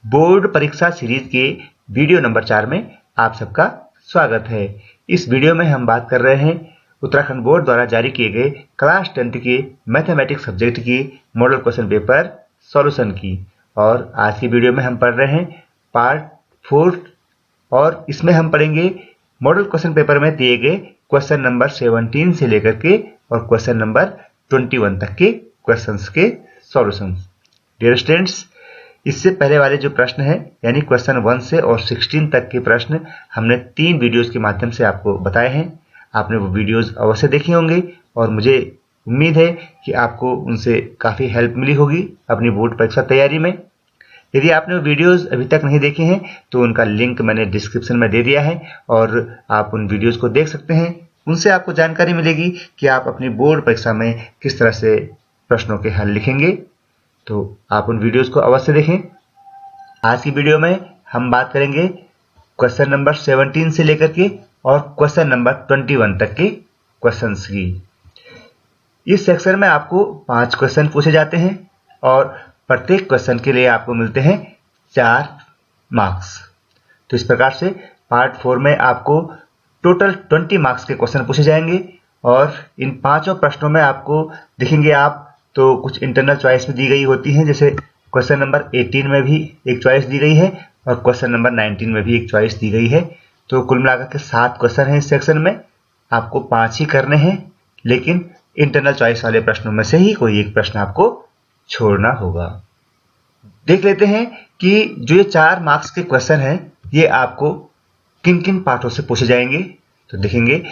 Board परीक्षा series के video number 4 में आप सबका स्वागत है। इस वीडियो में हम बात कर रहे हैं उत्तराखंड बोर्ड द्वारा जारी किए गए क्लास 10 के मैथमेटिक्स सब्जेक्ट की मॉडल क्वेश्चन पेपर सॉल्यूशन की। और आज की वीडियो में हम पढ़ रहे हैं पार्ट 4 और इसमें हम पढ़ेंगे मॉडल क्वेश्चन पेपर में दिए गए क्वेश्चन नंबर 17 से लेकर के और क्वेश्चन नंबर 21 तक के क्वेश्चंस के सॉल्यूशन। डियर स्टूडेंट्स, इससे पहले वाले जो प्रश्न है यानी क्वेश्चन 1 से और 16 तक के प्रश्न हमने 3 वीडियोस के माध्यम से आपको बताए हैं। आपने वो वीडियोस अवश्य देखे होंगे और मुझे उम्मीद है कि आपको उनसे काफ़ी हेल्प मिली होगी अपनी बोर्ड परीक्षा तैयारी में। यदि आपने वो वीडियोस अभी तक नहीं देखे हैं तो उनका लिंक मैंने डिस्क्रिप्शन में दे दिया है और आप उन वीडियोस को देख सकते हैं। उनसे आपको जानकारी मिलेगी कि आप अपनी बोर्ड परीक्षा में किस तरह से प्रश्नों के हल लिखेंगे। तो आप उन वीडियोस को अवश्य देखें। आज की वीडियो में हम बात करेंगे क्वेश्चन नंबर 17 से लेकर के और क्वेश्चन नंबर 21 तक के क्वेश्चंस की। इस सेक्शन में आपको 5 क्वेश्चन पूछे जाते हैं और प्रत्येक क्वेश्चन के लिए आपको मिलते हैं 4 मार्क्स। तो इस प्रकार से पार्ट 4 में आपको टोटल 20 मार्क्स के क्वेश्चन पूछे जाएंगे और इन 5 प्रश्नों में आपको देखेंगे आप तो कुछ इंटरनल चॉइस भी दी गई होती हैं। जैसे क्वेश्चन नंबर 18 में भी एक चॉइस दी गई है और क्वेश्चन नंबर 19 में भी एक चॉइस दी गई है। तो कुल मिलाकर के 7 क्वेश्चन हैं इस सेक्शन में। आपको 5 ही करने हैं, लेकिन इंटरनल चॉइस वाले प्रश्नों में से ही कोई एक प्रश्न आपको छोड़ना होगा। देख लेते हैं कि जो ये 4 मार्क्स के क्वेश्चन हैं ये आपको किन किन पार्टों से पूछे जाएंगे। तो देखेंगे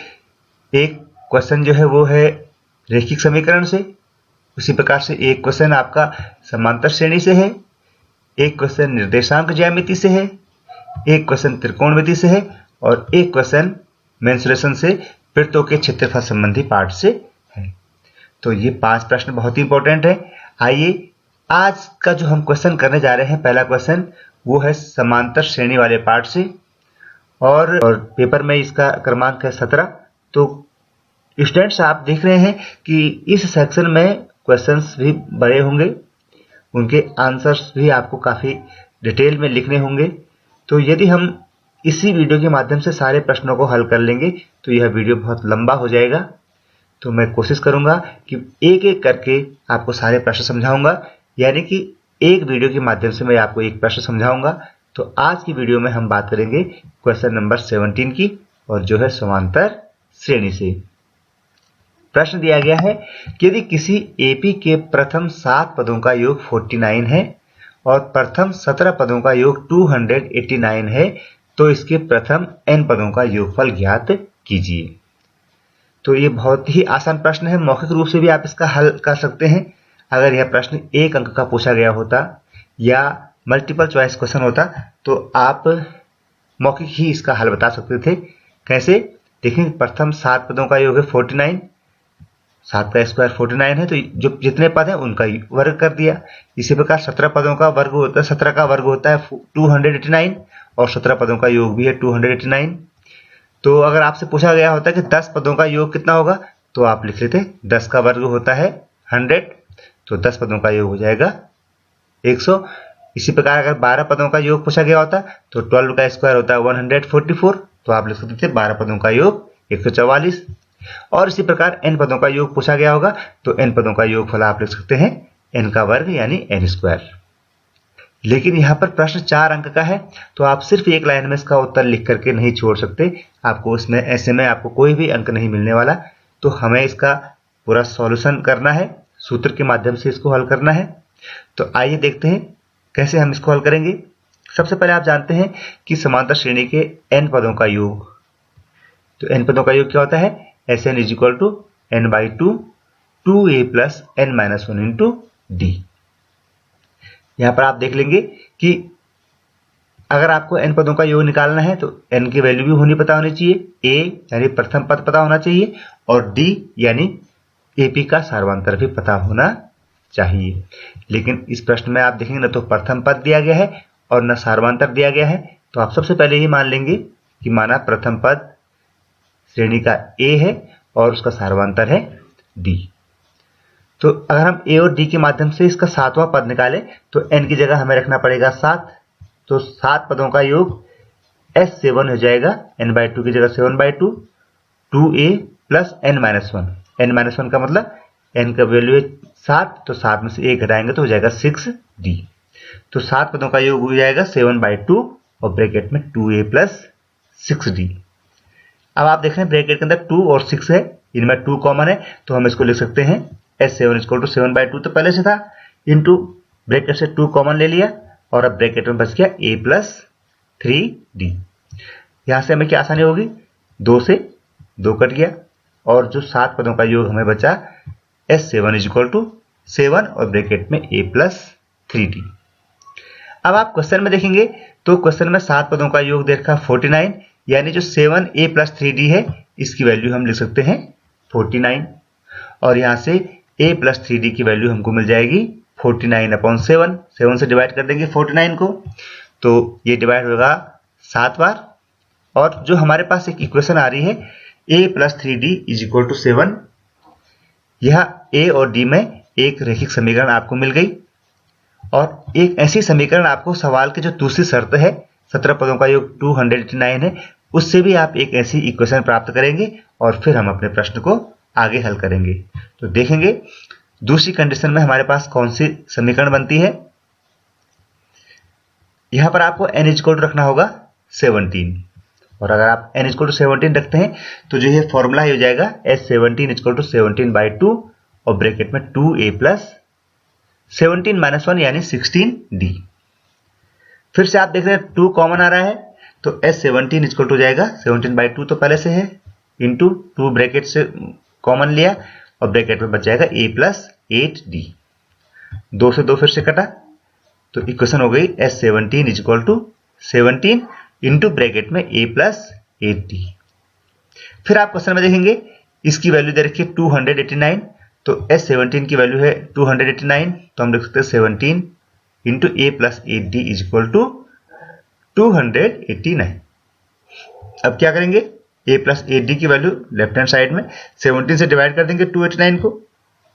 एक क्वेश्चन जो है वो है रैखिक समीकरण से, उसी प्रकार से एक क्वेश्चन आपका समांतर श्रेणी से है, एक क्वेश्चन निर्देशांक ज्यामिति से है, एक क्वेश्चन त्रिकोणमिति से है और एक क्वेश्चन मेंसुरेशन से वृत्तों के क्षेत्रफल संबंधी पार्ट से है। तो ये 5 प्रश्न बहुत ही इंपॉर्टेंट है। आइए आज का जो हम क्वेश्चन करने जा रहे हैं, पहला क्वेश्चन वो है समांतर श्रेणी वाले पार्ट से और पेपर में इसका क्रमांक है 17। तो स्टूडेंट्स, आप देख रहे हैं कि इस सेक्शन में क्वेश्चंस भी बड़े होंगे, उनके आंसर्स भी आपको काफ़ी डिटेल में लिखने होंगे। तो यदि हम इसी वीडियो के माध्यम से सारे प्रश्नों को हल कर लेंगे तो यह वीडियो बहुत लंबा हो जाएगा। तो मैं कोशिश करूंगा कि एक एक करके आपको सारे प्रश्न समझाऊंगा, यानी कि एक वीडियो के माध्यम से मैं आपको एक प्रश्न समझाऊंगा। तो आज की वीडियो में हम बात करेंगे क्वेश्चन नंबर 17 की और जो है समांतर श्रेणी से। प्रश्न दिया गया है कि यदि किसी एपी के प्रथम 7 पदों का योग 49 है और प्रथम 17 पदों का योग 289 है तो इसके प्रथम n पदों का योगफल ज्ञात कीजिए। तो ये बहुत ही आसान प्रश्न है, मौखिक रूप से भी आप इसका हल कर सकते हैं। अगर यह प्रश्न 1 अंक का पूछा गया होता या मल्टीपल चॉइस क्वेश्चन होता तो आप मौखिक ही इसका हल बता सकते थे। कैसे? देखें, प्रथम 7 पदों का योग है 49, 7 का स्क्वायर 49 है, तो जो जितने पद हैं उनका वर्ग कर दिया। इसी प्रकार 17 पदों का वर्ग होता है, 17 का वर्ग होता है 289 और 17 पदों का योग भी है 289। तो अगर आपसे पूछा गया होता कि 10 पदों का योग कितना होगा तो आप लिख लेते 10 का वर्ग होता है 100, तो 10 पदों का योग हो जाएगा 100। इसी प्रकार अगर 12 पदों का योग पूछा गया होता तो 12 का स्क्वायर होता है 144, तो आप लिख सकते थे 12 पदों का योग 144। और इसी प्रकार n पदों का योग पूछा गया होगा तो n पदों का योगफल आप लिख सकते हैं n का वर्ग यानी n स्क्वायर। लेकिन यहाँ पर प्रश्न 4 अंक का है तो आप सिर्फ एक लाइन में इसका उत्तर लिख करके नहीं छोड़ सकते, आपको इसमें ऐसे में आपको कोई भी अंक नहीं मिलने वाला। तो हमें इसका पूरा सॉल्यूशन करना है, सूत्र के माध्यम से इसको हल करना है। तो आइए देखते हैं कैसे हम इसको हल करेंगे। सबसे पहले आप जानते हैं कि समांतर श्रेणी के n पदों का योग, तो n पदों का योग क्या होता है? Sn is equal to n/2 2a plus n-1 into d। यहाँ पर आप देख लेंगे कि अगर आपको n पदों का योग निकालना है तो n की वैल्यू भी पता होनी चाहिए, a यानी प्रथम पद पता होना चाहिए और d यानी AP का सार्वंतर भी पता होना चाहिए। लेकिन इस प्रश्न में आप देखेंगे न तो प्रथम पद दिया गया है और न सार्वंतर दिया गया है। तो आप सबसे पहले ये मान लेंगे कि माना प्रथम पद श्रेणी का a है और उसका सार्वंतर है d। तो अगर हम a और d के माध्यम से इसका 7वां पद निकालें तो n की जगह हमें रखना पड़ेगा 7, तो 7 पदों का योग S7 हो जाएगा, n/2 की जगह 7/2, 2a प्लस n-1। n-1 का मतलब n का वैल्यू है 7, तो 7 में से 1 घटाएंगे तो हो जाएगा 6d। तो 7 पदों का योग हो जाएगा 7/2 और ब्रैकेट में 2a प्लस 6d। अब आप देख रहे हैं ब्रैकेट के अंदर 2 और 6 है, इनमें 2 कॉमन है, तो हम इसको लिख सकते हैं S7 = 7/2 तो पहले से था, इंटू ब्रैकेट से 2 कॉमन ले लिया और अब ब्रैकेट में बच गया a प्लस 3d। यहां से हमें क्या आसानी होगी, 2 से 2 कट गया और जो 7 पदों का योग हमें बचा S7 = 7 और ब्रैकेट में a प्लस 3d। अब आप क्वेश्चन में देखेंगे तो क्वेश्चन में 7 पदों का योग दे रखा 49, यानी जो 7a प्लस 3d है इसकी वैल्यू हम लिख सकते हैं 49 और यहां से a प्लस 3d की वैल्यू हमको मिल जाएगी 49/7। 7 से डिवाइड कर देंगे 49 को तो ये डिवाइड होगा 7 बार और जो हमारे पास एक इक्वेशन आ रही है a प्लस 3d = 7, यह a और d में एक रैखिक समीकरण आपको मिल गई और एक ऐसी समीकरण आपको सवाल की जो दूसरी शर्त है 17 पदों का योग 289 है, उससे भी आप एक ऐसी इक्वेशन प्राप्त करेंगे और फिर हम अपने प्रश्न को आगे हल करेंगे। तो देखेंगे दूसरी कंडीशन में हमारे पास कौन सी समीकरण बनती है। यहां पर आपको n = रखना होगा 17 और अगर आप n = 17 रखते हैं तो जो ये फॉर्मूला हो जाएगा S17 = 17/2 और ब्रैकेट में 2a प्लस 17-1 यानी 16d। फिर से आप देख रहे हैं 2 कॉमन आ रहा है तो S17 = हो जाएगा 17/2 तो पहले से है, इंटू 2 ब्रैकेट से कॉमन लिया और ब्रैकेट में बच जाएगा a प्लस 8d। 2 से 2 फिर से कटा तो इक्वेशन हो गई S17 = 17 इंटू ब्रैकेट में a प्लस 8d। फिर आप क्वेश्चन में देखेंगे इसकी वैल्यू दे रखी है 289, तो S17 की वैल्यू है 289 तो हम लिख सकते हैं 17 इंटू a प्लस 8d = 289। अब क्या करेंगे, a प्लस 8d की वैल्यू लेफ्ट हैंड साइड में 17 से डिवाइड कर देंगे 289 को,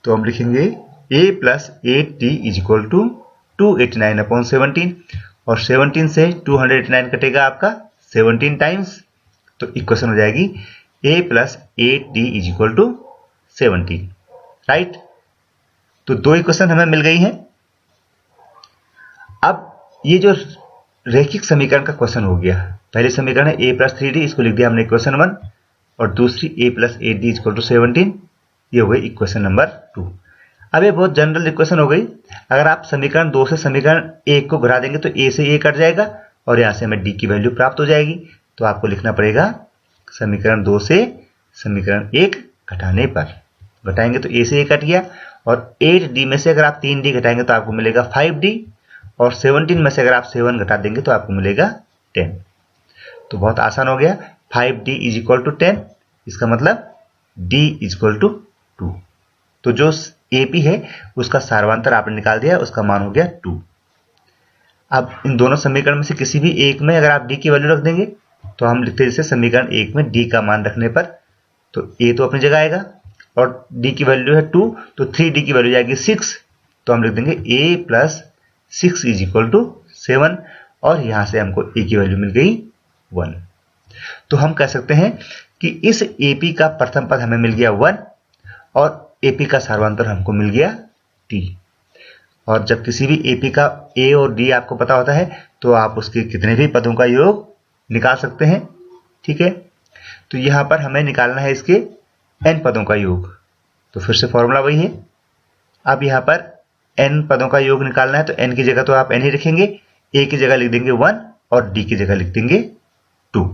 तो हम लिखेंगे a प्लस 8d = 289/17 और 17 से 289 कटेगा आपका 17 टाइम्स, तो इक्वेशन हो जाएगी a प्लस 8d = 17। राइट, तो 2 इक्वेशन हमें मिल गई हैं। अब ये जो रैखिक समीकरण का क्वेश्चन हो गया, पहले समीकरण है a प्लस 3d, इसको लिख दिया हमने इक्वेशन 1 और दूसरी a प्लस 8d = 17, ये हो गई इक्वेशन नंबर 2। अब ये बहुत जनरल इक्वेशन हो गई। अगर आप समीकरण 2 से समीकरण 1 को घटा देंगे तो a से a कट जाएगा और यहां से हमें d की वैल्यू प्राप्त हो जाएगी, तो आपको लिखना पड़ेगा समीकरण 2 से समीकरण 1 घटाने पर, घटाएंगे तो a से a कट गया और 8d में से अगर आप 3d घटाएंगे तो आपको मिलेगा 5d और 17 में से अगर आप 7 घटा देंगे तो आपको मिलेगा 10। तो बहुत आसान हो गया, 5d = 10, इसका मतलब d = 2। तो जो AP है उसका सारवांतर आपने निकाल दिया, उसका मान हो गया 2। अब इन दोनों समीकरण में से किसी भी एक में अगर आप d की वैल्यू रख देंगे तो हम लिखते हैं जैसे समीकरण 1 में d का मान रखने पर तो a तो अपनी जगह आएगा और d की वैल्यू है 2 तो 3d की वैल्यू जाएगी 6, तो हम लिख देंगे a प्लस 6 = 7 और यहां से हमको a की वैल्यू मिल गई 1। तो हम कह सकते हैं कि इस AP का प्रथम पद हमें मिल गया 1 और AP का सारवांतर हमको मिल गया t। और जब किसी भी AP का a और d आपको पता होता है तो आप उसके कितने भी पदों का योग निकाल सकते हैं। ठीक है, तो यहां पर हमें निकालना है इसके n पदों का योग, तो फिर से फॉर्मूला वही है। अब यहां पर n पदों का योग निकालना है तो n की जगह तो आप n ही रखेंगे, a की जगह लिख देंगे 1 और d की जगह लिख देंगे 2।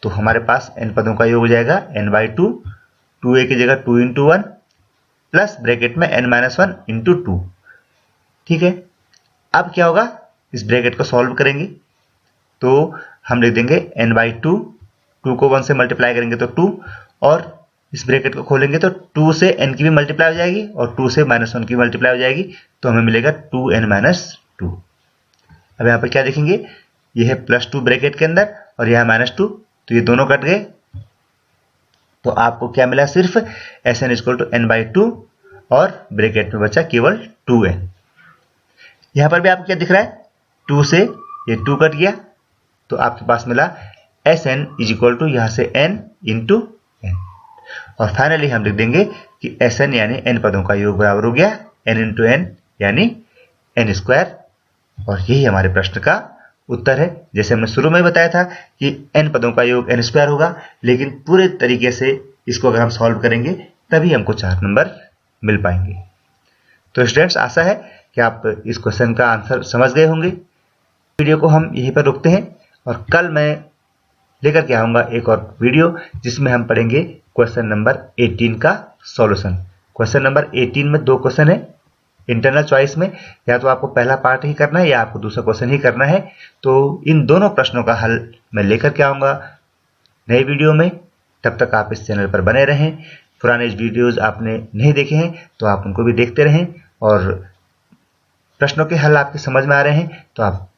तो हमारे पास n पदों का योग हो जाएगा n/2, 2a की जगह 2 × 1 प्लस ब्रैकेट में n-1 × 2। ठीक है, अब क्या होगा, इस ब्रैकेट को सॉल्व करेंगे तो हम लिख देंगे n/2, 2 को 1 से मल्टीप्लाई करेंगे तो 2 और इस ब्रैकेट को खोलेंगे तो 2 से n की भी मल्टीप्लाई हो जाएगी और 2 से -1 की मल्टीप्लाई हो जाएगी, तो हमें मिलेगा 2n-2। अब यहाँ पर क्या देखेंगे, ये है +2 ब्रैकेट के अंदर और यह -2, तो ये दोनों कट गए, तो आपको क्या मिला, सिर्फ Sn = n/2 और ब्रैकेट में बचा केवल 2n। यहां पर भी आपको क्या दिख रहा है, 2 से ये 2 कट गया तो आपके पास मिला Sn इज इक्वल टू यहाँ से n इंटू n। और फाइनली हम लिख देंगे कि Sn यानी n पदों का योग बराबर हो गया n इंटू n यानी n स्क्वायर। और यही हमारे प्रश्न का उत्तर है। जैसे हमने शुरू में बताया था कि n पदों का योग n स्क्वायर होगा, लेकिन पूरे तरीके से इसको अगर हम सॉल्व करेंगे तभी हमको 4 नंबर मिल पाएंगे। तो स्टूडेंट्स, आशा है कि आप इस क्वेश्चन का आंसर समझ गए होंगे। वीडियो को हम यहीं पर रोकते हैं और कल मैं लेकर के आऊँगा एक और वीडियो जिसमें हम पढ़ेंगे क्वेश्चन नंबर 18 का सॉल्यूशन। क्वेश्चन नंबर 18 में 2 क्वेश्चन है इंटरनल चॉइस में, या तो आपको पहला पार्ट ही करना है या आपको दूसरा क्वेश्चन ही करना है। तो इन दोनों प्रश्नों का हल मैं लेकर के आऊँगा नए वीडियो में। तब तक आप इस चैनल पर बने रहें। पुराने वीडियोज़ आपने नहीं देखे हैं तो आप उनको भी देखते रहें, और प्रश्नों के हल आपके समझ में आ रहे हैं तो आप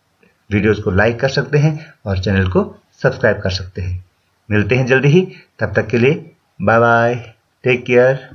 वीडियोज़ को लाइक कर सकते हैं और चैनल को सब्सक्राइब कर सकते हैं। मिलते हैं जल्दी ही, तब तक के लिए बाय बाय, टेक केयर।